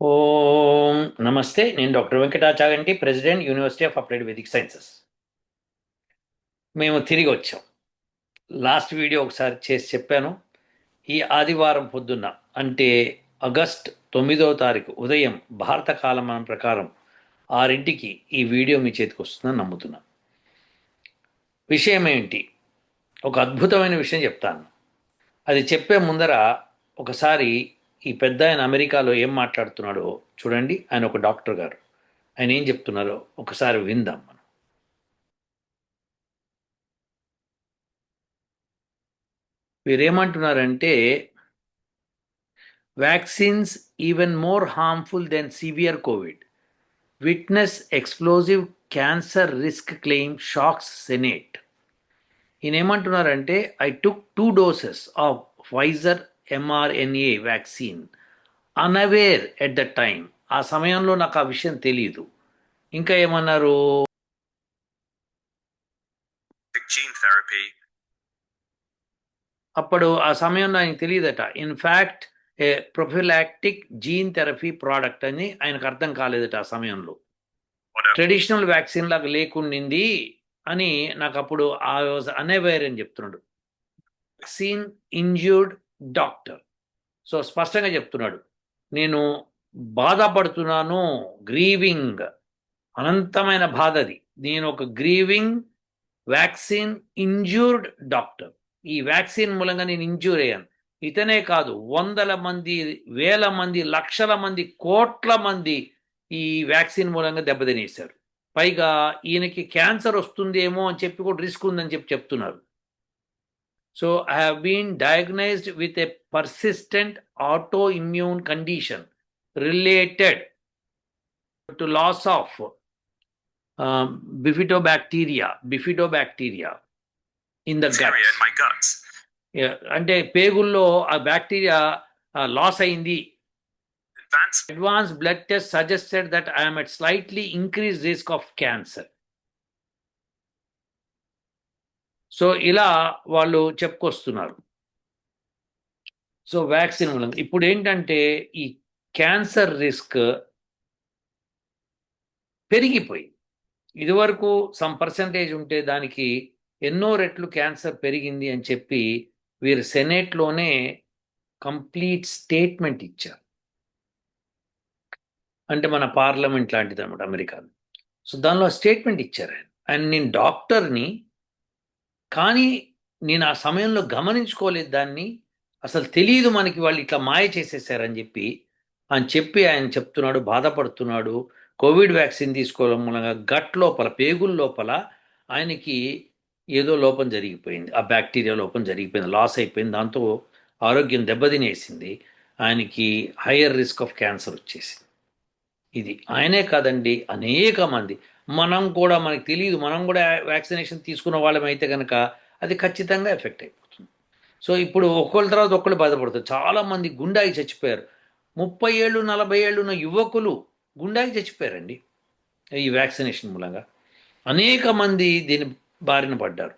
ఓం నమస్తే. నేను doctor Venkata Chaganti, president, university of applied Vedic sciences. మేము తిరిగి వచ్చాం. లాస్ట్ వీడియో ఒకసారి చేసి చెప్పాను. ఈ ఆదివారం పొద్దున్న, అంటే ఆగస్ట్ 9వ తారీఖు ఉదయం భారత కాలమానం ప్రకారం 6ంటికి ఈ వీడియో మీ చేతికి వస్తుందని నమ్ముతున్నా. విషయం ఏంటి? ఒక అద్భుతమైన విషయం చెప్తాను. అది చెప్పే ముందర ఒకసారి ఈ పెద్ద ఆయన అమెరికాలో ఏం మాట్లాడుతున్నాడో చూడండి. ఆయన ఒక డాక్టర్ గారు. ఆయన ఏం చెప్తున్నారో ఒకసారి విందాం మనం. వీరేమంటున్నారంటే, vaccines even more harmful than severe covid, witness explosive cancer risk claim shocks senate. ఈయన ఏమంటున్నారంటే, I took 2 doses of Pfizer mRNA vaccine unaware at the time. ఆ సమయంలో నాకు ఆ విషయం తెలియదు. ఇంకా ఏమన్నారు? gene therapy. అప్పుడు ఆ సమయంలో ఆయనకు తెలియదట. ఇన్ఫ్యాక్ట్ ఏ ప్రొఫిలాక్టిక్ జీన్ థెరపీ ప్రోడక్ట్ అని ఆయనకు అర్థం కాలేదట ఆ సమయంలో. ట్రెడిషనల్ వ్యాక్సిన్ లాగా లేకుండింది అని నాకు అప్పుడు ఆ వాజ్ అన్అవేర్ అని చెప్తున్నాడు. Vaccine injured doctor. సో స్పష్టంగా చెప్తున్నాడు, నేను బాధపడుతున్నాను, గ్రీవింగ్, అనంతమైన బాధది. నేను ఒక గ్రీవింగ్ వ్యాక్సిన్ ఇంజ్యూర్డ్ డాక్టర్. ఈ వ్యాక్సిన్ మూలంగా నేను ఇంజ్యూర్ అయ్యాను. ఇతనే కాదు, వందల మంది, వేల మంది, లక్షల మంది, కోట్ల మంది ఈ వ్యాక్సిన్ మూలంగా దెబ్బతినేశారు. పైగా ఈయనకి క్యాన్సర్ వస్తుందేమో అని చెప్పి కూడా రిస్క్ ఉందని చెప్పి చెప్తున్నారు. So I have been diagnosed with a persistent autoimmune condition related to loss of bifidobacteria in the guts. అంటే పేగుల్లో ఆ బ్యాక్టీరియా లాస్ అయింది. Advance blood test suggested that I'm at slightly increase risk of cancer. So ఇలా వాళ్ళు చెప్పుకొస్తున్నారు. So vaccine మూలంగా ఇప్పుడు ఏంటంటే ఈ క్యాన్సర్ రిస్క్ పెరిగిపోయింది. ఇదివరకు సమ్ పర్సంటేజ్ ఉంటే దానికి ఎన్నో రెట్లు క్యాన్సర్ పెరిగింది అని చెప్పి వీరు సెనేట్లోనే కంప్లీట్ స్టేట్మెంట్ ఇచ్చారు. అంటే మన పార్లమెంట్ లాంటిది అనమాట అమెరికాలో. సో దానిలో స్టేట్మెంట్ ఇచ్చారు ఆయన. నేను డాక్టర్ని, కానీ నేను ఆ సమయంలో గమనించుకోలేదు దాన్ని, అసలు తెలియదు మనకి, వాళ్ళు ఇట్లా మాయ చేసేసారని చెప్పి ఆయన చెప్తున్నాడు, బాధపడుతున్నాడు. కోవిడ్ వ్యాక్సిన్ తీసుకోవడం మూలంగా గట్ లోపల, పేగుల లోపల ఆయనకి ఏదో లోపం జరిగిపోయింది, ఆ బ్యాక్టీరియా లోపం జరిగిపోయింది, లాస్ అయిపోయింది. దాంతో ఆరోగ్యం దెబ్బతినేసింది. ఆయనకి హయ్యర్ రిస్క్ ఆఫ్ క్యాన్సర్ వచ్చేసింది. ఇది ఆయనే కాదండి, అనేక మంది. మనం కూడా, మనకి తెలియదు, మనం కూడా వ్యాక్సినేషన్ తీసుకున్న వాళ్ళమైతే కనుక అది ఖచ్చితంగా ఎఫెక్ట్ అయిపోతుంది. సో ఇప్పుడు ఒకళ్ళ తర్వాత ఒకళ్ళు బాధపడుతారు. చాలామంది గుండాయి చచ్చిపోయారు. 30 ఏళ్ళు 40 ఏళ్ళు ఉన్న యువకులు గుండాయి చచ్చిపోయారండి ఈ వ్యాక్సినేషన్ మూలంగా. అనేక మంది దీని బారిన పడ్డారు.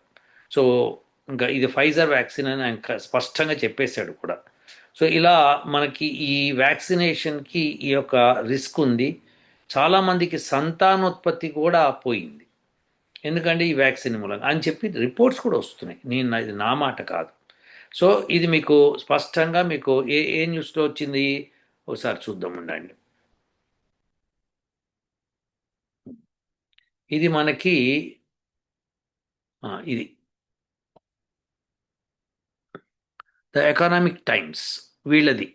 సో ఇంకా ఇది ఫైజర్ వ్యాక్సిన్ అని ఆయన స్పష్టంగా చెప్పేశాడు కూడా. సో ఇలా మనకి ఈ వ్యాక్సినేషన్కి ఈ యొక్క రిస్క్ ఉంది. చాలామందికి సంతానోత్పత్తి కూడా పోయింది ఎందుకంటే ఈ వ్యాక్సిన్ మూలంగా అని చెప్పి రిపోర్ట్స్ కూడా వస్తున్నాయి. ఇది నా మాట కాదు. సో ఇది మీకు స్పష్టంగా మీకు ఏ ఏ న్యూస్లో వచ్చింది ఒకసారి చూద్దాం ఉండండి. ఇది మనకి ఇది ద ఎకనామిక్ టైమ్స్ వీళ్ళది.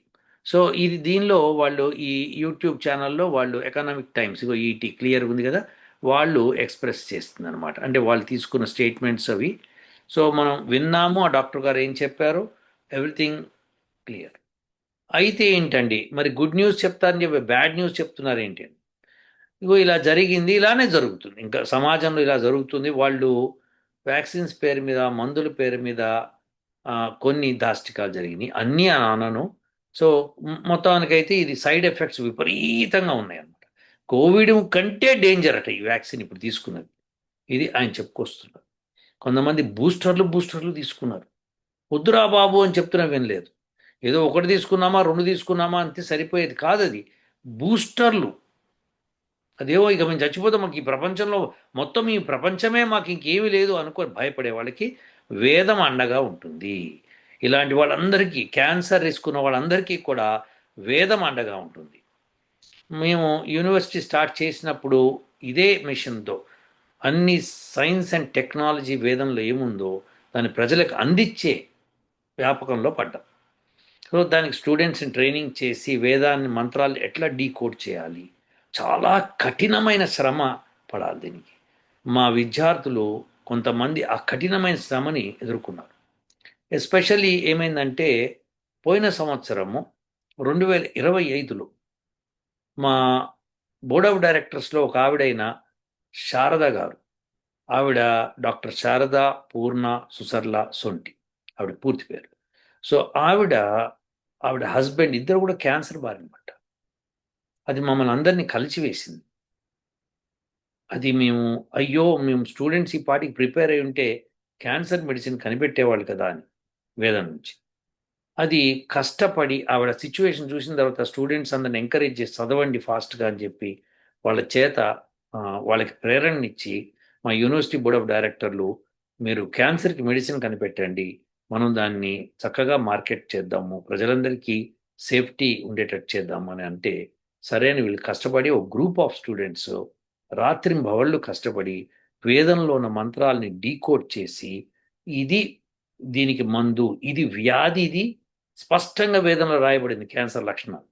సో ఇది దీనిలో వాళ్ళు ఈ యూట్యూబ్ ఛానల్లో వాళ్ళు ఎకనామిక్ టైమ్స్, ఇగో ఈటీ క్లియర్ ఉంది కదా, వాళ్ళు ఎక్స్ప్రెస్ చేస్తుంది అనమాట. అంటే వాళ్ళు తీసుకున్న స్టేట్మెంట్స్ అవి. సో మనం విన్నాము ఆ డాక్టర్ గారు ఏం చెప్పారు, ఎవ్రీథింగ్ క్లియర్. అయితే ఏంటండి మరి గుడ్ న్యూస్ చెప్తారని చెప్పి బ్యాడ్ న్యూస్ చెప్తున్నారు ఏంటి? ఇగో ఇలా జరిగింది, ఇలానే జరుగుతుంది, ఇంకా సమాజంలో ఇలా జరుగుతుంది. వాళ్ళు వ్యాక్సిన్స్ పేరు మీద, మందుల పేరు మీద కొన్ని దాష్టికాలు జరిగినాయి, అన్నీ అనను. సో మొత్తానికైతే ఇది సైడ్ ఎఫెక్ట్స్ విపరీతంగా ఉన్నాయన్నమాట. కోవిడ్ కంటే డేంజర్ అట ఈ వ్యాక్సిన్ ఇప్పుడు తీసుకున్నది. ఇది ఆయన చెప్పుకొస్తున్నారు. కొంతమంది బూస్టర్లు తీసుకున్నారు. వద్దురా బాబు అని చెప్తున్నా వినలేదు. ఏదో ఒకటి తీసుకున్నామా, 2 తీసుకున్నామా అంతే సరిపోయేది కాదు. అది బూస్టర్లు. అదేవో ఇక మేము చచ్చిపోతాం, మాకు ఈ ప్రపంచంలో మొత్తం ఈ ప్రపంచమే మాకు ఇంకేమీ లేదు అనుకొని భయపడే వాళ్ళకి వేదం అండగా ఉంటుంది. ఇలాంటి వాళ్ళందరికీ, క్యాన్సర్ రిస్క్ ఉన్న వాళ్ళందరికీ కూడా వేదం అండగా ఉంటుంది. మేము యూనివర్సిటీ స్టార్ట్ చేసినప్పుడు ఇదే మిషన్తో అన్ని సైన్స్ అండ్ టెక్నాలజీ వేదంలో ఏముందో దాన్ని ప్రజలకు అందించే వ్యాపకంలో పడ్డాం. సో దానికి స్టూడెంట్స్ని ట్రైనింగ్ చేసి వేదాన్ని మంత్రాలు ఎట్లా డీకోడ్ చేయాలి, చాలా కఠినమైన శ్రమ పడాలి దీనికి. మా విద్యార్థులు కొంతమంది ఆ కఠినమైన శ్రమని ఎదుర్కొన్నారు. ఎస్పెషల్లీ ఏమైందంటే పోయిన సంవత్సరము 2025లో మా బోర్డ్ ఆఫ్ డైరెక్టర్స్లో ఒక ఆవిడైన శారద గారు, ఆవిడ డాక్టర్ శారద పూర్ణ సుసర్ల సొంటి ఆవిడ పూర్తి పేరు. సో ఆవిడ హస్బెండ్ ఇద్దరు కూడా క్యాన్సర్ బారిన పడ్డారు. అది మమ్మల్ని అందరినీ కలిచివేసింది. అది మేము స్టూడెంట్స్ ఈ పాటికి ప్రిపేర్ అయి ఉంటే క్యాన్సర్ మెడిసిన్ కనిపెట్టేవాళ్ళు కదా అని వేదం నుంచి. అది కష్టపడి ఆవిడ సిచ్యువేషన్ చూసిన తర్వాత స్టూడెంట్స్ అందరిని ఎంకరేజ్ చేసి చదవండి ఫాస్ట్గా అని చెప్పి వాళ్ళ చేత వాళ్ళకి ప్రేరణనిచ్చి మా యూనివర్సిటీ బోర్డ్ ఆఫ్ డైరెక్టర్లు, మీరు క్యాన్సర్కి మెడిసిన్ కనిపెట్టండి, మనం దాన్ని చక్కగా మార్కెట్ చేద్దాము, ప్రజలందరికీ సేఫ్టీ ఉండేటట్టు చేద్దాము అని అంటే సరే అని వీళ్ళు కష్టపడి ఒక గ్రూప్ ఆఫ్ స్టూడెంట్స్ రాత్రింబవళ్ళు కష్టపడి వేదంలో ఉన్న మంత్రాల్ని డీకోడ్ చేసి ఇది దీనికి మందు, ఇది వ్యాధి, ఇది స్పష్టంగా వేదంలో రాయబడింది క్యాన్సర్ లక్షణాలు.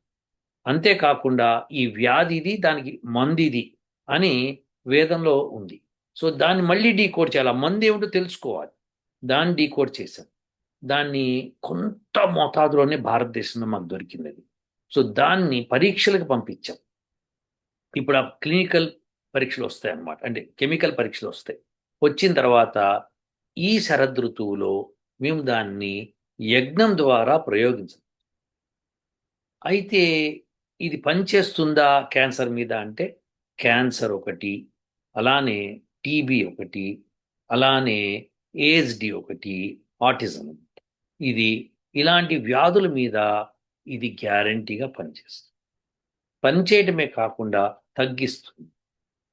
అంతేకాకుండా ఈ వ్యాధి ఇది, దానికి మందు ఇది అని వేదంలో ఉంది. సో దాన్ని మళ్ళీ డీకోడ్ చేయాలి, ఆ మందు ఏమిటో తెలుసుకోవాలి, దాన్ని డీకోడ్ చేశాం. దాన్ని కొంత మోతాదులోనే భారతదేశంలో మాకు దొరికింది అది. సో దాన్ని పరీక్షలకు పంపించాం. ఇప్పుడు ఆ క్లినికల్ పరీక్షలు వస్తాయి అన్నమాట, అంటే కెమికల్ పరీక్షలు వస్తాయి. వచ్చిన తర్వాత ఈ శరదృతువులో మేము దాన్ని యజ్ఞం ద్వారా ప్రయోగించాం. అయితే ఇది పనిచేస్తుందా క్యాన్సర్ మీద అంటే, క్యాన్సర్ ఒకటి, అలానే టీబీ ఒకటి, అలానే ఏఎస్డి ఒకటి, ఆటిజం, ఇది ఇలాంటి వ్యాధుల మీద ఇది గ్యారంటీగా పనిచేస్తుంది. పనిచేయటమే కాకుండా తగ్గిస్తుంది.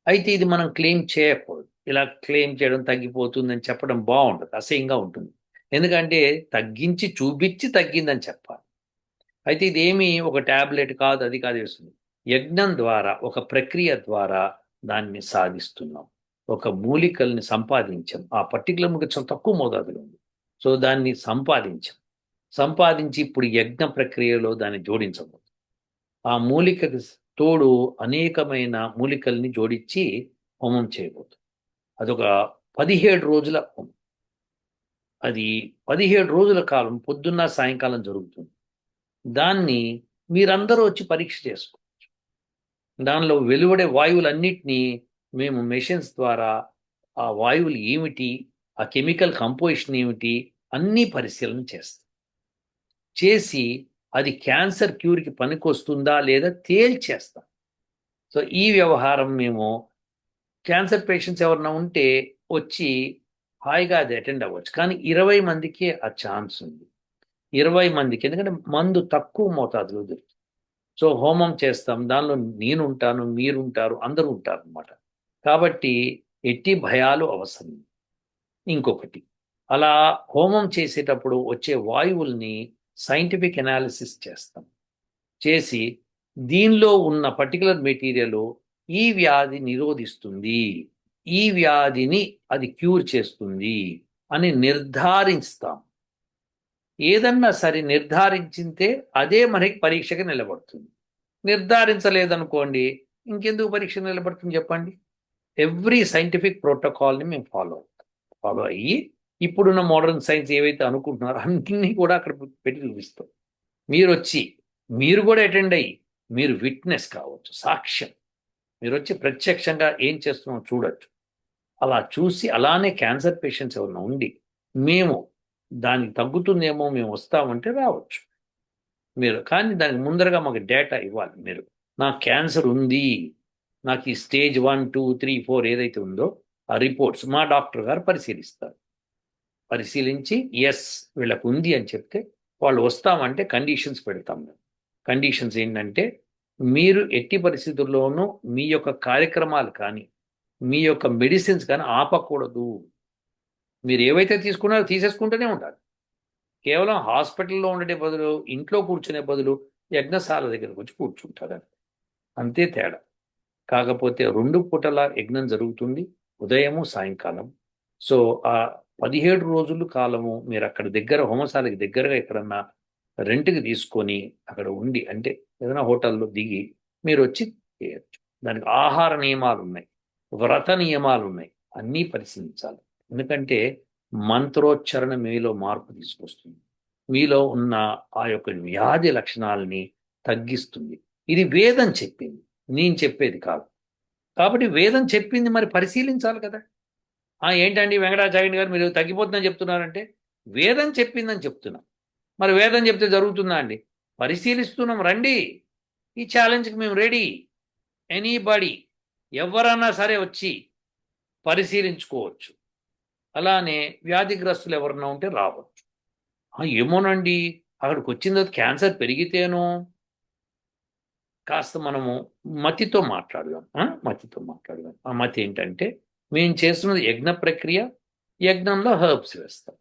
అయితే ఇది మనం క్లెయిమ్ చేయకూడదు. ఇలా క్లెయిమ్ చేయడం తగ్గిపోతుందని చెప్పడం బాగుండదు, అసహ్యంగా ఉంటుంది. ఎందుకంటే తగ్గించి చూపించి తగ్గిందని చెప్పాలి. అయితే ఇదేమి ఒక ట్యాబ్లెట్ కాదు, అది కాదు వేస్తుంది. యజ్ఞం ద్వారా, ఒక ప్రక్రియ ద్వారా దాన్ని సాధిస్తున్నాం. ఒక మూలికల్ని సంపాదించాం, ఆ పర్టికులర్ మూలిక చాలా తక్కువ మోతాదులో ఉంది. సో దాన్ని సంపాదించి ఇప్పుడు యజ్ఞ ప్రక్రియలో దాన్ని జోడించబోతుంది. ఆ మూలికకు తోడు అనేకమైన మూలికల్ని జోడించి హోమం చేయబోతుంది. అదొక 17 రోజుల హోమం. అది 17 రోజుల కాలం పొద్దున్న సాయంకాలం జరుగుతుంది. దాన్ని మీరందరూ వచ్చి పరీక్ష చేసుకోవచ్చు. దానిలో వెలువడే వాయువులన్నిటినీ మేము మెషిన్స్ ద్వారా ఆ వాయువులు ఏమిటి, ఆ కెమికల్ కంపోజిషన్ ఏమిటి, అన్నీ పరిశీలన చేస్తాం. చేసి అది క్యాన్సర్ క్యూర్కి పనికొస్తుందా లేదా తేల్చేస్తాం. సో ఈ వ్యవహారం మేము క్యాన్సర్ పేషెంట్స్ ఎవరన్నా ఉంటే వచ్చి హాయిగా అది అటెండ్ అవ్వచ్చు. కానీ 20 మందికి ఆ ఛాన్స్ ఉంది. 20 మందికి, ఎందుకంటే మందు తక్కువ మోతాదులో దొరుకుతుంది. సో హోమం చేస్తాం, దానిలో నేనుంటాను, మీరుంటారు, అందరూ ఉంటారు అనమాట. కాబట్టి ఎట్టి భయాలు అవసరం. ఇంకొకటి, అలా హోమం చేసేటప్పుడు వచ్చే వాయువుల్ని సైంటిఫిక్ అనాలిసిస్ చేస్తాం. చేసి దీనిలో ఉన్న పర్టికులర్ మెటీరియల్ ఈ వ్యాధి నిరోధిస్తుంది, ఈ వ్యాధిని అది క్యూర్ చేస్తుంది అని నిర్ధారిస్తాం. ఏదన్నా సరే నిర్ధారించితే అదే మనకి పరీక్షగా నిలబడుతుంది. నిర్ధారించలేదనుకోండి, ఇంకెందుకు పరీక్ష నిలబడుతుంది చెప్పండి. ఎవ్రీ సైంటిఫిక్ ప్రోటోకాల్ని మేము ఫాలో అయ్యి ఇప్పుడున్న మోడర్న్ సైన్స్ ఏవైతే అనుకుంటున్నారో అన్నింటినీ కూడా అక్కడ పెట్టి చూపిస్తాం. మీరు కూడా అటెండ్ అయ్యి మీరు విట్నెస్ కావచ్చు, సాక్ష్యం. మీరు వచ్చి ప్రత్యక్షంగా ఏం చేస్తున్నామో చూడొచ్చు. అలా చూసి అలానే క్యాన్సర్ పేషెంట్స్ ఎవరైనా ఉండి మేము దానికి తగ్గుతుందేమో మేము వస్తామంటే రావచ్చు మీరు. కానీ దానికి ముందరగా మాకు డేటా ఇవ్వాలి మీరు. నాకు క్యాన్సర్ ఉంది, నాకు ఈ స్టేజ్ 1, 2, 3, 4 ఏదైతే ఉందో ఆ రిపోర్ట్స్ మా డాక్టర్ గారు పరిశీలిస్తారు. పరిశీలించి ఎస్ వీళ్ళకు ఉంది అని చెప్తే వాళ్ళు వస్తామంటే కండిషన్స్ పెడతాం మేము. కండిషన్స్ ఏంటంటే మీరు ఎట్టి పరిస్థితుల్లోనూ మీ యొక్క కార్యక్రమాలు కానీ మీ యొక్క మెడిసిన్స్ కానీ ఆపకూడదు. మీరు ఏవైతే తీసుకున్నారో తీసేసుకుంటూనే ఉండాలి. కేవలం హాస్పిటల్లో ఉండే బదులు ఇంట్లో కూర్చునే బదులు యజ్ఞశాల దగ్గరకు వచ్చి కూర్చుంటారు. అంతే తేడా. కాకపోతే 2 పూటల యజ్ఞం జరుగుతుంది, ఉదయము సాయంకాలం. సో ఆ 17 రోజులు కాలము మీరు అక్కడ దగ్గర హోమశాలకి దగ్గరగా ఎక్కడన్నా రెంట్కి తీసుకొని అక్కడ ఉండి, అంటే ఏదైనా హోటల్లో దిగి మీరు వచ్చి చేయొచ్చు. దానికి ఆహార నియమాలు ఉన్నాయి, వ్రత నియమాలు ఉన్నాయి, అన్నీ పరిశీలించాలి. ఎందుకంటే మంత్రోచ్చారణ మీలో మార్పు తీసుకొస్తుంది, మీలో ఉన్న ఆ యొక్క వ్యాధి లక్షణాలని తగ్గిస్తుంది. ఇది వేదం చెప్పింది, నేను చెప్పేది కాదు. కాబట్టి వేదం చెప్పింది మరి పరిశీలించాలి కదా. ఏంటండి వెంకటాచార్యుని గారు మీరు తగ్గిపోతుందని చెప్తున్నారంటే, వేదం చెప్పిందని చెప్తున్నాం. మరి వేదం చెప్తే జరుగుతుందా అండి? పరిశీలిస్తున్నాం, రండి. ఈ ఛాలెంజ్కి మేము రెడీ. ఎనీబడి, ఎవరన్నా సరే వచ్చి పరిశీలించుకోవచ్చు. అలానే వ్యాధిగ్రస్తులు ఎవరన్నా ఉంటే రావచ్చు. ఏమోనండి, అక్కడికి వచ్చిన తర్వాత క్యాన్సర్ పెరిగితేనో, కాస్త మనము మతితో మాట్లాడదాం. ఆ మతి ఏంటంటే, మేము చేస్తున్నది యజ్ఞ ప్రక్రియ. యజ్ఞంలో హెర్బ్స్ వేస్తాం,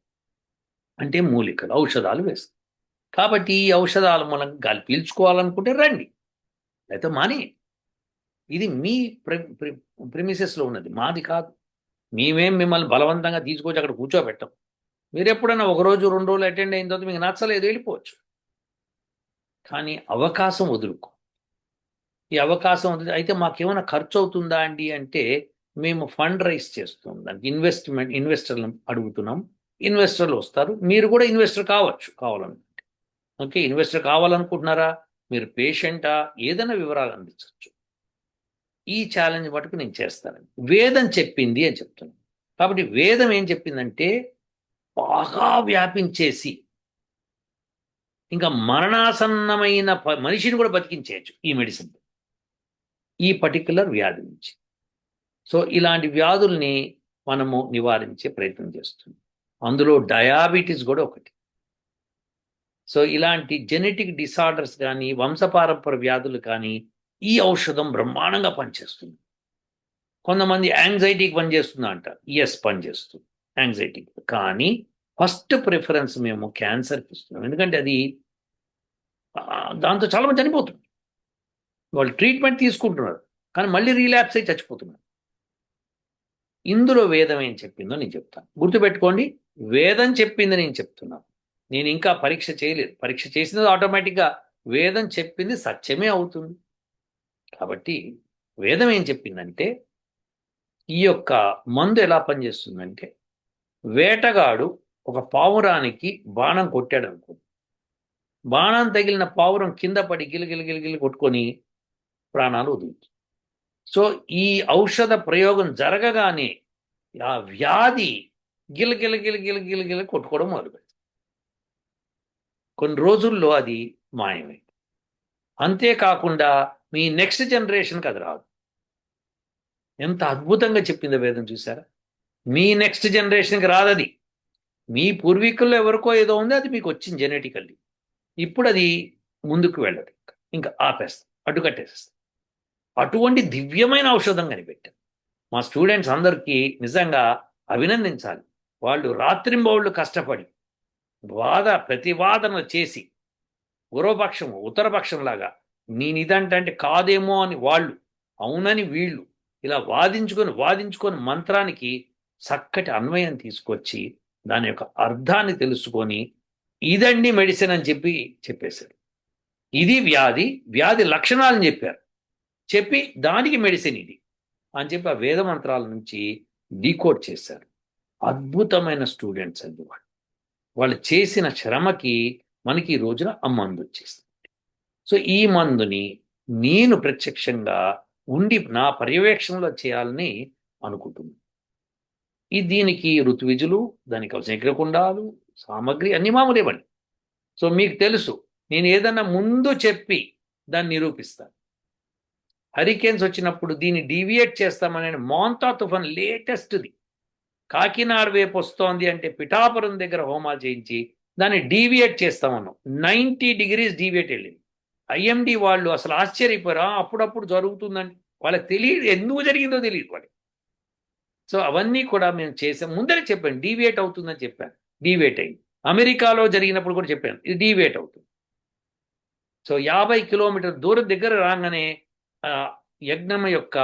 అంటే మూలికలు, ఔషధాలు వేస్తాం. కాబట్టి ఈ ఔషధాలు మనం గాలి పీల్చుకోవాలనుకుంటే రండి, లేకపోతే మాని. ఇది మీ ప్రిమిసెస్లో ఉన్నది, మాది కాదు. మేమేం మిమ్మల్ని బలవంతంగా తీసుకొచ్చి అక్కడ కూర్చోబెట్టాం. మీరు ఎప్పుడైనా 1 రోజు 2 రోజులు అటెండ్ అయిన తర్వాత మీకు నచ్చలేదు, వెళ్ళిపోవచ్చు. కానీ అవకాశం వదులుకో. ఈ అవకాశం అయితే మాకేమైనా ఖర్చు అవుతుందా అండి అంటే, మేము ఫండ్ రైజ్ చేస్తున్నాం, దానికి ఇన్వెస్టర్లను అడుగుతున్నాం. ఇన్వెస్టర్లు వస్తారు, మీరు కూడా ఇన్వెస్టర్ కావచ్చు కావాలనుకుంటే. ఓకే, ఇన్వెస్టర్ కావాలనుకుంటున్నారా, మీరు పేషెంటా, ఏదైనా వివరాలు అందించవచ్చు. ఈ ఛాలెంజ్ మటుకు నేను చేస్తానండి. వేదం చెప్పింది అని చెప్తున్నాను. కాబట్టి వేదం ఏం చెప్పిందంటే, బాగా వ్యాపించేసి ఇంకా మరణాసన్నమైన మనిషిని కూడా బతికించేయచ్చు ఈ మెడిసిన్, ఈ పర్టికులర్ వ్యాధి నుంచి. సో ఇలాంటి వ్యాధుల్ని మనము నివారించే ప్రయత్నం చేస్తున్నాం. అందులో డయాబెటీస్ కూడా ఒకటి. సో ఇలాంటి జెనెటిక్ డిసార్డర్స్ కానీ వంశపారంపర వ్యాధులు కానీ ఈ ఔషధం బ్రహ్మాండంగా పనిచేస్తుంది. కొంతమంది యాంగ్జైటీకి పనిచేస్తుందా అంట, పనిచేస్తుంది యాంగ్జైటీకి. కానీ ఫస్ట్ ప్రిఫరెన్స్ మేము క్యాన్సర్కి ఇస్తున్నాం. ఎందుకంటే అది దాంతో చాలామంది చనిపోతున్నారు. వాళ్ళు ట్రీట్మెంట్ తీసుకుంటున్నారు కానీ మళ్ళీ రీలాప్స్ అయి చచ్చిపోతున్నారు. ఇందులో వేదం ఏం చెప్పిందో నేను చెప్తాను, గుర్తుపెట్టుకోండి. వేదం చెప్పింది నేను చెప్తున్నాను, నేను ఇంకా పరీక్ష చేయలేదు. పరీక్ష చేసినది ఆటోమేటిక్గా వేదం చెప్పింది సత్యమే అవుతుంది. కాబట్టి వేదం ఏం చెప్పిందంటే, ఈ యొక్క మందు ఎలా పనిచేస్తుందంటే, వేటగాడు ఒక పావురానికి బాణం కొట్టాడు అనుకో, బాణం తగిలిన పావురం కింద పడి గిలిగిలి కొట్టుకొని ప్రాణాలు వదులుతుంది. సో ఈ ఔషధ ప్రయోగం జరగగానే ఆ వ్యాధి గిలగిల కొట్టుకోవడం మొదలుపెడుతుంది. కొన్ని రోజుల్లో అది మాయమైంది. అంతేకాకుండా మీ నెక్స్ట్ జనరేషన్కి అది రాదు. ఎంత అద్భుతంగా చెప్పిందో వేదం, చూసారా? మీ నెక్స్ట్ జనరేషన్కి రాదది. మీ పూర్వీకుల్లో ఎవరికో ఏదో ఉంది, అది మీకు వచ్చింది జెనెటికల్లీ. ఇప్పుడు అది ముందుకు వెళ్ళదు, ఇంకా ఆపేస్తాం, అడ్డుకట్టేసేస్తాం. అటువంటి దివ్యమైన ఔషధం కనిపెట్టారు. మా స్టూడెంట్స్ అందరికీ నిజంగా అభినందించాలి. వాళ్ళు రాత్రింబౌళ్ళు కష్టపడి ప్రతివాదన చేసి, పూర్వపక్షం ఉత్తరపక్షంలాగా నేను ఇదంటే కాదేమో అని వాళ్ళు, అవునని వీళ్ళు, ఇలా వాదించుకొని మంత్రానికి చక్కటి అన్వయం తీసుకొచ్చి దాని యొక్క అర్థాన్ని తెలుసుకొని ఇదండి మెడిసిన్ అని చెప్పేశారు. ఇది వ్యాధి లక్షణాలను చెప్పి దానికి మెడిసిన్ ఇది అని చెప్పి ఆ వేద మంత్రాల నుంచి డీకోడ్ చేశారు. అద్భుతమైన స్టూడెంట్స్ అండి వాళ్ళు చేసిన శ్రమకి మనకి ఈ రోజున ఆ మందు వచ్చేస్తుంది. సో ఈ మందుని నేను ప్రత్యక్షంగా ఉండి నా పర్యవేక్షణలో చేయాలని అనుకుంటున్నాను. దీనికి ఋతువిజులు, దానికి కావాల్సిన యజ్ఞకుండాలు, సామగ్రి అన్ని మామూలేవండి. సో మీకు తెలుసు, నేను ఏదన్నా ముందు చెప్పి దాన్ని నిరూపిస్తాను. హరికేన్స్ వచ్చినప్పుడు దీన్ని డీవియేట్ చేస్తామనే మోంతా తుఫాన్ లేటెస్ట్ది కాకినాడ వైపు వస్తోంది అంటే పిఠాపురం దగ్గర హోమాలు చేయించి దాన్ని డీవియేట్ చేస్తామన్నాం. 90 degrees డీవియేట్ వెళ్ళింది. ఐఎండి వాళ్ళు అసలు ఆశ్చర్యపోయారు. అప్పుడప్పుడు జరుగుతుందని వాళ్ళకి తెలియదు, ఎందుకు జరిగిందో తెలియదు వాళ్ళకి. సో అవన్నీ కూడా మేము చేసాం. ముందరే చెప్పాను డీవియేట్ అవుతుందని చెప్పాను, డీవియేట్ అయింది. అమెరికాలో జరిగినప్పుడు కూడా చెప్పాను ఇది డీవియేట్ అవుతుంది. సో 50 కిలోమీటర్ దూరం దగ్గర రాగానే యజ్ఞం యొక్క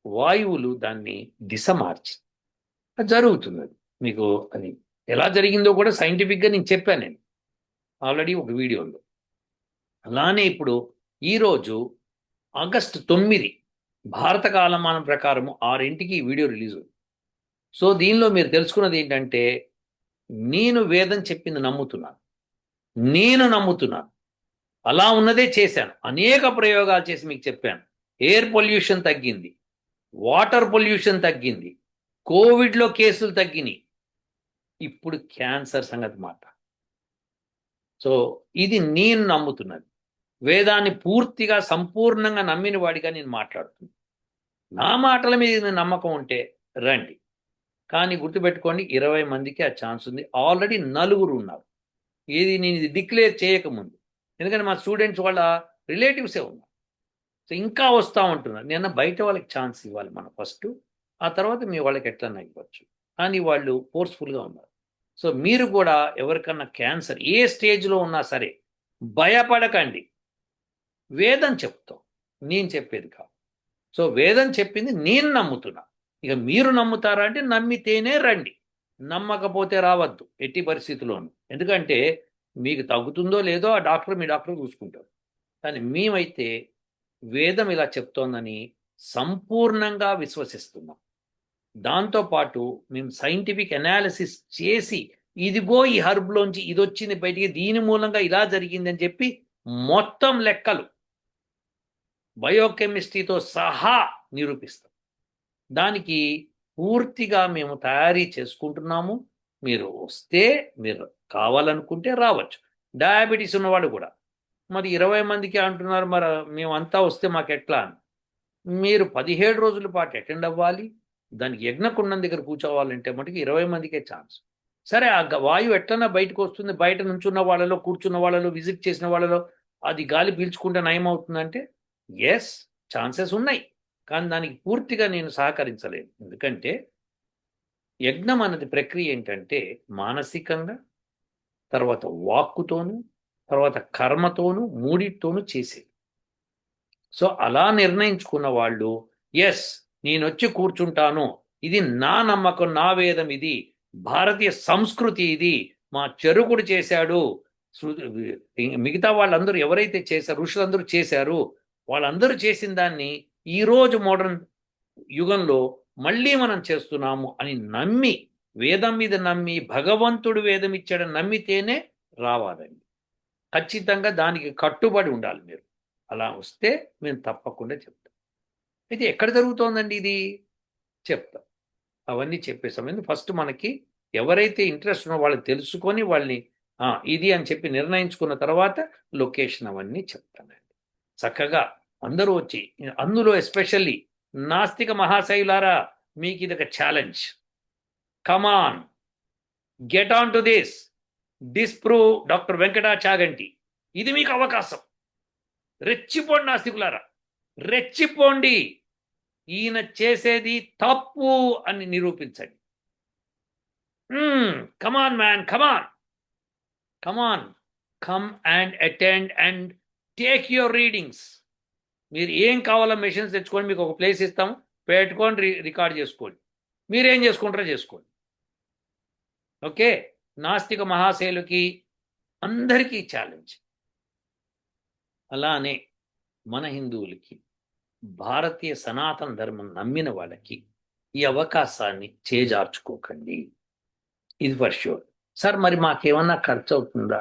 వాయువులు దాన్ని దిశ మార్చి అది జరుగుతుంది. అది మీకు అది ఎలా జరిగిందో కూడా సైంటిఫిక్గా నేను చెప్పాను, నేను ఆల్రెడీ ఒక వీడియోలో. అలానే ఇప్పుడు ఈరోజు ఆగస్టు 9 భారత కాలమానం ప్రకారం 6ంటికి ఈ వీడియో రిలీజ్ అవుతుంది. సో దీనిలో మీరు తెలుసుకున్నది ఏంటంటే, నేను వేదం చెప్పింది నమ్ముతున్నాను, నేను నమ్ముతున్నాను, అలా ఉన్నదే చేశాను. అనేక ప్రయోగాలు చేసి మీకు చెప్పాను. ఎయిర్ పొల్యూషన్ తగ్గింది, వాటర్ పొల్యూషన్ తగ్గింది, కోవిడ్లో కేసులు తగ్గినాయి, ఇప్పుడు క్యాన్సర్ సంగతి మాట. సో ఇది నేను నమ్ముతున్నది. వేదాన్ని పూర్తిగా సంపూర్ణంగా నమ్మిన వాడిగా నేను మాట్లాడుతున్నాను. నా మాటల మీద నమ్మకం ఉంటే రండి. కానీ గుర్తుపెట్టుకోండి, 20 మందికి ఆ ఛాన్స్ ఉంది. ఆల్రెడీ 4 ఉన్నారు. ఇది నేను ఇది డిక్లేర్ చేయకముందు, ఎందుకంటే మా స్టూడెంట్స్ వాళ్ళ రిలేటివ్సే ఉన్నారు. సో ఇంకా వస్తూ ఉంటున్నారు. నేను బయట వాళ్ళకి ఛాన్స్ ఇవ్వాలి మనం ఫస్ట్, ఆ తర్వాత మీ వాళ్ళకి ఎట్లన్నా ఇవ్వచ్చు. కానీ వాళ్ళు ఫోర్స్ఫుల్గా ఉన్నారు. సో మీరు కూడా ఎవరికన్నా క్యాన్సర్ ఏ స్టేజ్లో ఉన్నా సరే భయపడకండి. వేదం చెప్తాం, నేను చెప్పేది కాదు. సో వేదం చెప్పింది నేను నమ్ముతున్నా. ఇక మీరు నమ్ముతారా అంటే నమ్మితేనే రండి, నమ్మకపోతే రావద్దు ఎట్టి పరిస్థితుల్లోనూ. ఎందుకంటే మీకు తగ్గుతుందో లేదో ఆ డాక్టర్ మీ డాక్టర్ చూసుకుంటారు. కానీ మేమైతే వేదం ఇలా చెప్తోందని సంపూర్ణంగా విశ్వసిస్తున్నాం. దాంతోపాటు మేము సైంటిఫిక్ అనాలిసిస్ చేసి ఇదిగో ఈ హర్బ్లోంచి ఇది వచ్చింది బయటికి, దీని మూలంగా ఇలా జరిగిందని చెప్పి మొత్తం లెక్కలు బయోకెమిస్ట్రీతో సహా నిరూపిస్తాం. దానికి పూర్తిగా మేము తయారీ చేసుకుంటున్నాము. మీరు వస్తే, మీరు కావాలనుకుంటే రావచ్చు. డయాబెటీస్ ఉన్నవాడు కూడా మరి 20 మందికి అంటున్నారు, మరి మేమంతా వస్తే మాకు ఎట్లా అని. మీరు 17 రోజుల పాటు అటెండ్ అవ్వాలి. దానికి యజ్ఞకుండం దగ్గర కూర్చోవాలంటే మటుకు 20 మందికే ఛాన్స్. సరే ఆ వాయువు ఎట్లన్నా బయటకు వస్తుంది, బయట నుంచున్న వాళ్ళలో, కూర్చున్న వాళ్ళలో, విజిట్ చేసిన వాళ్ళలో అది గాలి పీల్చుకుంటే నయం అవుతుందంటే ఎస్, ఛాన్సెస్ ఉన్నాయి. కానీ దానికి పూర్తిగా నేను సహకరించలేను. ఎందుకంటే యజ్ఞం అన్నది ప్రక్రియ ఏంటంటే మానసికంగా, తర్వాత వాక్కుతోనూ, తర్వాత కర్మతోనూ, మూడితోనూ చేసేది. సో అలా నిర్ణయించుకున్న వాళ్ళు ఎస్ నేనొచ్చి కూర్చుంటాను, ఇది నా నమ్మకం, నా వేదం, ఇది భారతీయ సంస్కృతి, ఇది మా చరుకుడు చేశాడు, మిగతా వాళ్ళందరూ ఎవరైతే చేశారు, ఋషులందరూ చేశారు, వాళ్ళందరూ చేసిన దాన్ని ఈరోజు మోడర్న్ యుగంలో మళ్ళీ మనం చేస్తున్నాము అని నమ్మి, వేదం మీద నమ్మి, భగవంతుడు వేదం ఇచ్చాడని నమ్మితేనే రావాలండి. ఖచ్చితంగా దానికి కట్టుబడి ఉండాలి మీరు. అలా వస్తే మేము తప్పకుండా చెప్తాం. అయితే ఎక్కడ జరుగుతోందండి ఇది చెప్తాం. అవన్నీ చెప్పే సమయం ఫస్ట్ మనకి ఎవరైతే ఇంట్రెస్ట్ ఉన్నో వాళ్ళని తెలుసుకొని వాళ్ళని ఇది అని చెప్పి నిర్ణయించుకున్న తర్వాత లొకేషన్ అవన్నీ చెప్తానండి. చక్కగా అందరూ వచ్చి, అందులో ఎస్పెషల్లీ నాస్తిక మహాశైలారా, మీకు ఇది ఒక challenge. Come on, get on to this, disprove doctor Venkata Chaganti. ఇది మీకు అవకాశం. రెచ్చిపోండి నాస్తికులారా, రెచ్చిపోండి. ఈయన చేసేది తప్పు అని నిరూపించండి. Come on man, come on, come on, come and attend and take your readings. మీరు ఏం కావాలో మెషిన్స్ తెచ్చుకోండి, మీకు ఒక ప్లేస్ ఇస్తాం, పెట్టుకొని రికార్డ్ చేసుకోండి. మీరేం చేసుకుంటారో చేసుకోండి. ఓకే, నాస్తిక మహాశైలుకి అందరికీ ఛాలెంజ్. అలానే మన హిందువులకి, భారతీయ సనాతన ధర్మం నమ్మిన వాళ్ళకి ఈ అవకాశాన్ని చేజార్చుకోకండి. ఇది ఫర్ ష్యూర్. సార్ మరి మాకేమన్నా ఖర్చు అవుతుందా?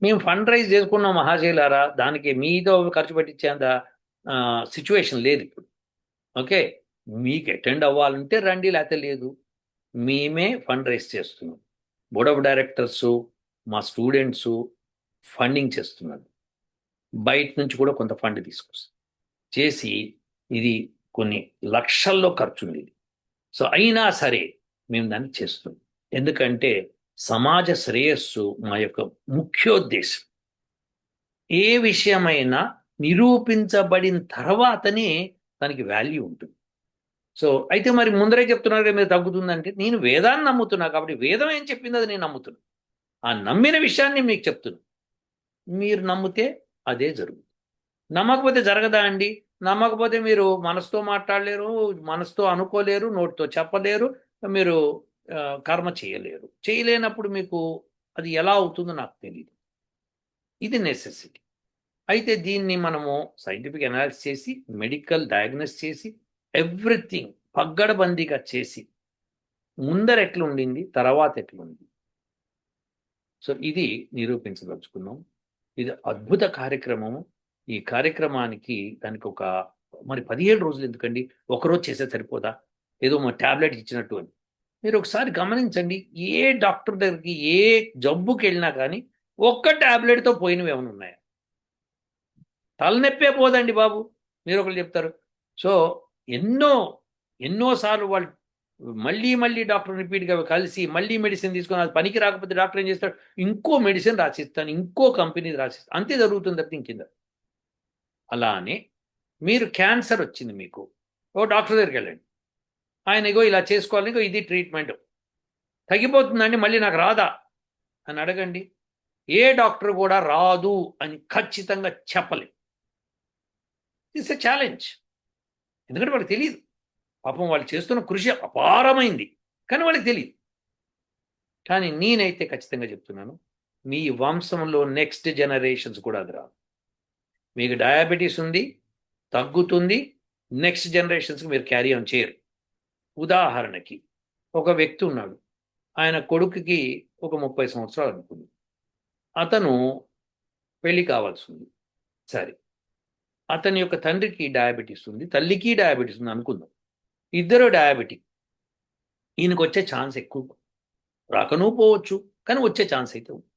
మేము ఫండ్ రైజ్ చేసుకున్నాం మహాశైలారా, దానికి మీతో ఖర్చు పెట్టించేంత సిచ్యువేషన్ లేదు ఇప్పుడు. ఓకే, మీకు అటెండ్ అవ్వాలంటే రండి, లేకపోతే లేదు. మేమే ఫండ్ రైజ్ చేస్తున్నాం. బోర్డ్ ఆఫ్ డైరెక్టర్సు, మా స్టూడెంట్సు ఫండింగ్ చేస్తున్నారు. బయట నుంచి కూడా కొంత ఫండ్ తీసుకొస్తాం చేసి, ఇది కొన్ని లక్షల్లో ఖర్చు ఉంది. సో అయినా సరే మేము దాన్ని చేస్తున్నాం. ఎందుకంటే సమాజ శ్రేయస్సు మా యొక్క ముఖ్యోద్దేశం. ఏ విషయమైనా నిరూపించబడిన తర్వాతనే దానికి వాల్యూ ఉంటుంది. సో అయితే మరి ముందరే చెప్తున్నారు కదా మీరు తగ్గుతుందంటే, నేను వేదాన్ని నమ్ముతున్నా కాబట్టి వేదం ఏం చెప్పింది అది నేను నమ్ముతున్నా. ఆ నమ్మిన విషయాన్ని మీకు చెప్తున్నా. మీరు నమ్మితే అదే జరుగుతుంది. నమ్మకపోతే జరగదా అండి? నమ్మకపోతే మీరు మనసుతో మాట్లాడలేరు, మనసుతో అనుకోలేరు, నోటితో చెప్పలేరు, మీరు కర్మ చేయలేరు. చేయలేనప్పుడు మీకు అది ఎలా అవుతుందో నాకు తెలియదు. ఇది నెసెసిటీ. అయితే దీన్ని మనము సైంటిఫిక్ అనాలిసిస్ చేసి, మెడికల్ డయాగ్నోస్ చేసి, ఎవ్రీథింగ్ పగ్గడబందీగా చేసి, ముందర ఎట్లుండింది, తర్వాత ఎట్లుంది. సో ఇది నిరూపించదలుచుకున్నాం. ఇది అద్భుత కార్యక్రమము. ఈ కార్యక్రమానికి దానికి ఒక మరి 17 రోజులు ఎందుకండి? ఒకరోజు చేస్తే సరిపోదా? ఏదో మా టాబ్లెట్ ఇచ్చినట్టు అని. మీరు ఒకసారి గమనించండి. ఏ డాక్టర్ దగ్గరికి, ఏ జబ్బుకెళ్ళినా కానీ ఒక్క టాబ్లెట్‌తో పోయినవి ఏమైనా ఉన్నాయా? తలనొప్పే పోదండి బాబు. మీరు ఒకళ్ళు చెప్తారు. సో ఎన్నో, ఎన్నో సార్లు వాళ్ళు మళ్ళీ, మళ్ళీ డాక్టర్ రిపీట్‌గా కలిసి మళ్ళీ మెడిసిన్ తీసుకొని అది పనికి రాకపోతే డాక్టర్ ఏం చేస్తాడు? ఇంకో మెడిసిన్ రాసిస్తాను. ఇంకో కంపెనీది రాసిస్తాను. అంతే జరుగుతుంది తప్పితే ఇంకేం జరగదు. అలానే మీరు క్యాన్సర్ వచ్చింది మీకు. ఓ డాక్టర్ దగ్గరికెళ్ళండి. ఆయన ఇగో ఇలా చేసుకోవాలి. ఇగో ఇది ట్రీట్మెంట్. తగ్గిపోతుందండి మళ్ళీ నాకు రాదా? అని అడగండి. ఏ డాక్టర్ కూడా రాదు అని ఖచ్చితంగా చెప్పలేం. It's a challenge. ఎందుకంటే వాళ్ళకి తెలీదు. పాపం వాళ్ళు చేస్తున్న కృషి అపారమైంది. కానీ వాళ్ళకి తెలీదు. కానీ నేనైతే ఖచ్చితంగా చెప్తున్నాను. మీ వంశంలో నెక్స్ట్ జనరేషన్స్ కూడా అది రాదు. మీకు డయాబెటీస్ ఉంది, తగ్గుతుంది. నెక్స్ట్ జనరేషన్స్‌కి మీరు క్యారీ ఆన్ చేయరు. ఉదాహరణకి ఒక వ్యక్తి ఉన్నాడు. ఆయన కొడుకుకి ఒక 30 సంవత్సరాలు అనుకుంది. అతను పెళ్లి కావాల్సింది. సరే. అతని యొక్క తండ్రికి డయాబెటీస్ ఉంది. తల్లికి డయాబెటీస్ ఉంది అనుకుందాం. ఇద్దరు డయాబెటిక్. ఈయనకొచ్చే ఛాన్స్ ఎక్కువ. రాకనూ పోవచ్చు. కానీ వచ్చే ఛాన్స్ అయితే ఉంది.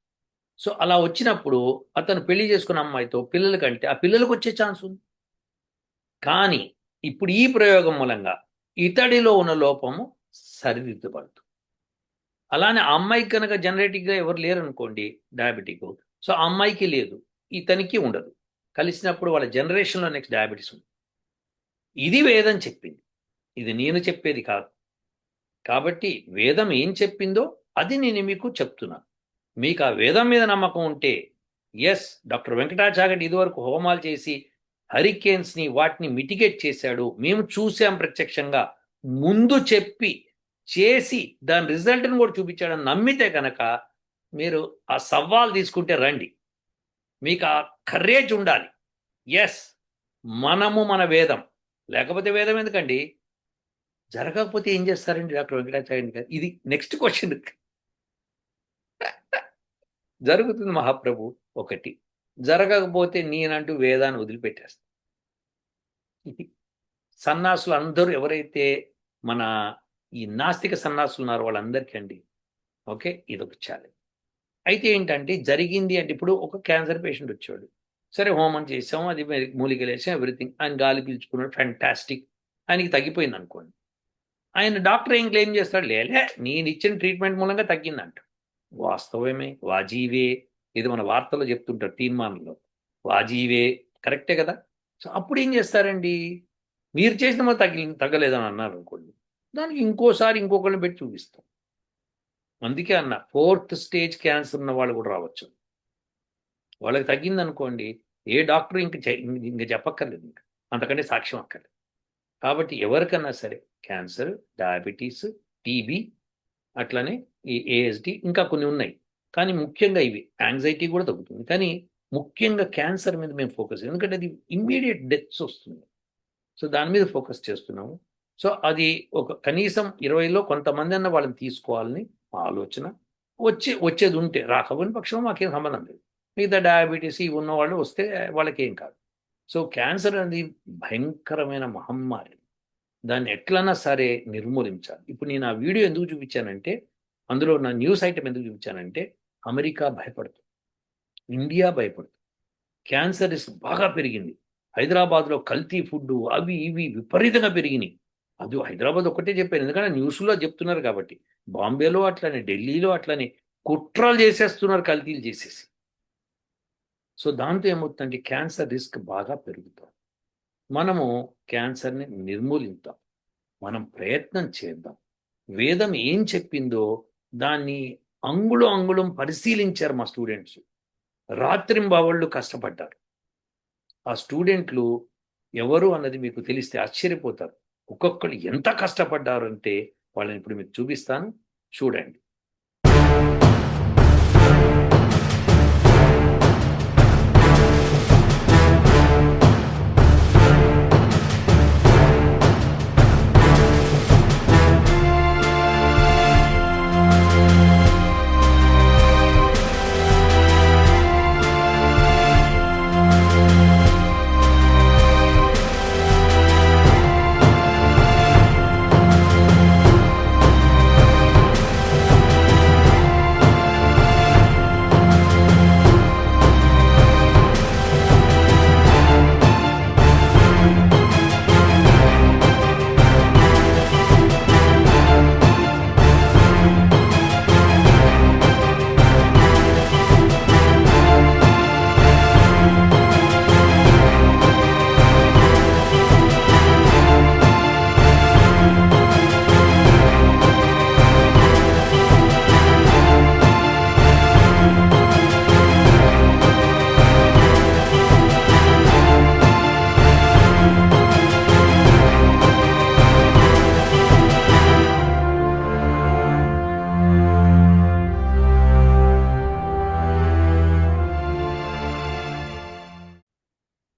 సో అలా వచ్చినప్పుడు అతను పెళ్లి చేసుకున్న అమ్మాయితో పిల్లల కంటే ఆ పిల్లలకు వచ్చే ఛాన్స్ ఉంది. కానీ ఇప్పుడు ఈ ప్రయోగం మూలంగా ఇతడిలో ఉన్న లోపము సరిదిద్దబడుతుంది. అలానే ఆ అమ్మాయికి కనుక జనరేటిక్‌గా ఎవరు లేరనుకోండి డయాబెటిక్. సో ఆ అమ్మాయికి లేదు. ఇతనికి ఉండదు. కలిసినప్పుడు వాళ్ళ జనరేషన్‌లో నెక్స్ట్ డయాబెటిస్ ఉంది. ఇది వేదం చెప్పింది. ఇది నేను చెప్పేది కాదు. కాబట్టి వేదం ఏం చెప్పిందో అది నేను మీకు చెప్తున్నా. మీకు ఆ వేదం మీద నమ్మకం ఉంటే యెస్, డాక్టర్ వెంకటాచాగంటి ఇదివరకు హోమాలు చేసి హరికేన్స్‌ని వాటిని మిటిగేట్ చేశాడు. మేము చూసాం ప్రత్యక్షంగా. ముందు చెప్పి, చేసి దాని రిజల్ట్‌ని కూడా చూపించాడని నమ్మితే గనక మీరు ఆ సవాల్ తీసుకుంటే రండి. మీకు ఆ కరేజ్ ఉండాలి. యెస్, మనము మన వేదం. లేకపోతే వేదం ఎందుకండి? జరగకపోతే ఏం చేస్తారండి డాక్టర్ వెంకటాచార్యులు గారు? ఇది నెక్స్ట్ క్వెషన్. జరుగుతుంది మహాప్రభు ఒకటి. జరగకపోతే నేనంటూ వేదాన్ని వదిలిపెట్టేస్తా. ఇది సన్నాసులు అందరూ ఎవరైతే మన ఈ నాస్తిక సన్నాసులు ఉన్నారో వాళ్ళందరికీ అండి. ఓకే. ఇదొక ఛాలెంజ్. అయితే ఏంటంటే జరిగింది అంటే ఇప్పుడు ఒక క్యాన్సర్ పేషెంట్ వచ్చాడు. సరే హోమం చేసాం. అది మూలికలేసాం ఎవ్రీథింగ్. ఆయన గాలి పీల్చుకున్నాడు. ఫెంటాస్టిక్. ఆయనకి తగ్గిపోయింది అనుకోండి. ఆయన డాక్టర్ ఏం క్లెయిమ్ చేస్తాడు? లేలే నేను ఇచ్చిన ట్రీట్మెంట్ మూలంగా తగ్గిందంట. వాస్తవమే. వాజీవే. ఇది మన వార్తల్లో చెప్తుంటారు తీర్మానంలో. వాజీవే. కరెక్టే కదా! సో అప్పుడు ఏం చేస్తారండి? మీరు చేసిన మరి తగ్గలేదని అన్నారనుకోండి. దానికి ఇంకోసారి ఇంకొకళ్ళని పెట్టి చూపిస్తాం. అందుకే అన్నా ఫోర్త్ స్టేజ్ క్యాన్సర్ ఉన్న వాళ్ళు కూడా రావచ్చు. వాళ్ళకి తగ్గిందనుకోండి ఏ డాక్టర్ ఇంక చెప్పక్కర్లేదు ఇంక. అంతకంటే సాక్ష్యం అక్కర్లేదు. కాబట్టి ఎవరికన్నా సరే క్యాన్సర్, డయాబెటీస్, టీబీ అట్లనే ఈ ఏఎస్‌డి ఇంకా కొన్ని ఉన్నాయి. కానీ ముఖ్యంగా ఇవి యాంగ్జైటీ కూడా తగ్గుతుంది. కానీ ముఖ్యంగా క్యాన్సర్ మీద మేము ఫోకస్ ఎందుకంటే అది ఇమ్మీడియేట్ డెత్స్ వస్తుంది. సో దాని మీద ఫోకస్ చేస్తున్నాము. సో అది ఒక కనీసం 20లో కొంతమందన్న వాళ్ళని తీసుకోవాలని మా ఆలోచన. వచ్చేది ఉంటే రాకపోయిన పక్షంలో మాకేం సంబంధం లేదు. మిగతా డయాబెటీస్ ఇవి ఉన్నవాళ్ళు వస్తే వాళ్ళకేం కాదు. సో క్యాన్సర్ అనేది భయంకరమైన మహమ్మారి. దాన్ని ఎట్లన్నా సరే నిర్మూలించాలి. ఇప్పుడు నేను ఆ వీడియో ఎందుకు చూపించానంటే, అందులో నా న్యూస్ ఐటెమ్ ఎందుకు చూపించానంటే, అమెరికా భయపడుతుంది. ఇండియా భయపడుతుంది. క్యాన్సర్ రిస్క్ బాగా పెరిగింది. హైదరాబాద్‌లో కల్తీ ఫుడ్డు అవి ఇవి విపరీతంగా పెరిగినియి. అది హైదరాబాద్ ఒక్కటే చెప్పాను. ఎందుకంటే న్యూస్‌లో చెప్తున్నారు కాబట్టి. బాంబేలో అట్లనే, ఢిల్లీలో అట్లనే కుట్రలు చేసేస్తున్నారు కల్తీలు చేసేసి. సో దాంతో ఏమవుతుందంటే క్యాన్సర్ రిస్క్ బాగా పెరుగుతాం. మనము క్యాన్సర్ని నిర్మూలిద్దాం, మనం ప్రయత్నం చేద్దాం. వేదం ఏం చెప్పిందో దాన్ని అంగుళం అంగుళం పరిశీలించారు మా స్టూడెంట్స్. రాత్రింబవళ్ళు కష్టపడ్డారు. ఆ స్టూడెంట్లు ఎవరు అన్నది మీకు తెలిస్తే ఆశ్చర్యపోతారు. ఒక్కొక్కరు ఎంత కష్టపడ్డారు అంటే వాళ్ళని ఇప్పుడు మీకు చూపిస్తాను, చూడండి.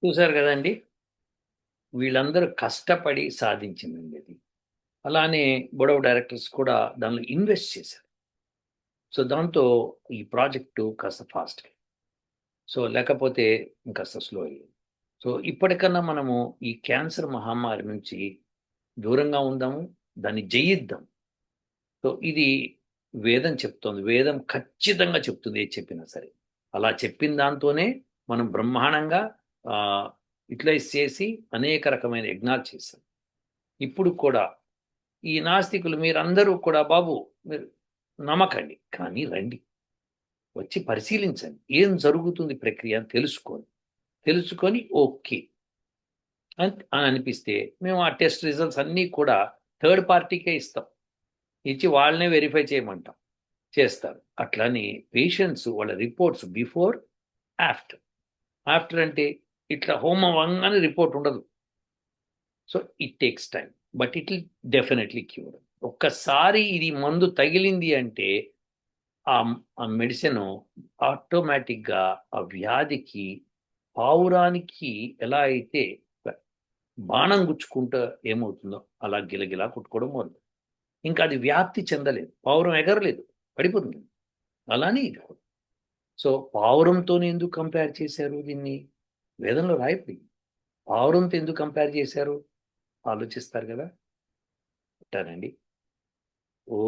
చూశారు కదండి, వీళ్ళందరూ కష్టపడి సాధించిందండి అది. అలానే బోర్డ్ ఆఫ్ డైరెక్టర్స్ కూడా దానిలో ఇన్వెస్ట్ చేశారు. సో దాంతో ఈ ప్రాజెక్టు కాస్త ఫాస్ట్, సో లేకపోతే ఇంకాస్త స్లో అయ్యింది. సో ఇప్పటికన్నా మనము ఈ క్యాన్సర్ మహమ్మారి నుంచి దూరంగా ఉందాము, దాన్ని జయిద్దాం. సో ఇది వేదం చెప్తోంది. వేదం ఖచ్చితంగా చెప్తుంది ఏది చెప్పినా సరే. అలా చెప్పిన దాంతోనే మనం బ్రహ్మాండంగా యూటిలైజ్ చేసి అనేక రకమైన యజ్ఞాలు చేశాం. ఇప్పుడు కూడా ఈ నాస్తికులు మీరందరూ కూడా బాబు మీరు నమ్మకండి, కానీ రండి, వచ్చి పరిశీలించండి ఏం జరుగుతుంది ప్రక్రియ అని తెలుసుకొని ఓకే అని అనిపిస్తే మేము ఆ టెస్ట్ రిజల్ట్స్ అన్నీ కూడా థర్డ్ పార్టీకే ఇస్తాం, ఇచ్చి వాళ్ళనే వెరిఫై చేయమంటాం, చేస్తారు. అట్లని పేషెంట్స్ వాళ్ళ రిపోర్ట్స్ బిఫోర్, ఆఫ్టర్. ఆఫ్టర్ అంటే ఇట్లా హోమం అవ్వగానే రిపోర్ట్ ఉండదు. So it takes time, but it will definitely cure. ఒక్కసారి ఇది మందు తగిలింది అంటే ఆ మెడిసిన్ ఆటోమేటిక్గా ఆ వ్యాధికి పావురానికి ఎలా అయితే బాణం గుచ్చుకుంటూ ఏమవుతుందో అలా గిలగిలా కుట్టుకోవడం మొదలు. ఇంకా అది వ్యాప్తి చెందలేదు, పావురం ఎగరలేదు, పడిపోతుంది. అలానే ఇది కూడా. సో పావురంతో ఎందుకు కంపేర్ చేశారు దీన్ని? వేదంలో రాయబడింది. పావురంతో ఎందుకు కంపేర్ చేశారు? ఆలోచిస్తారు కదా. ఉంటానండి. ఓ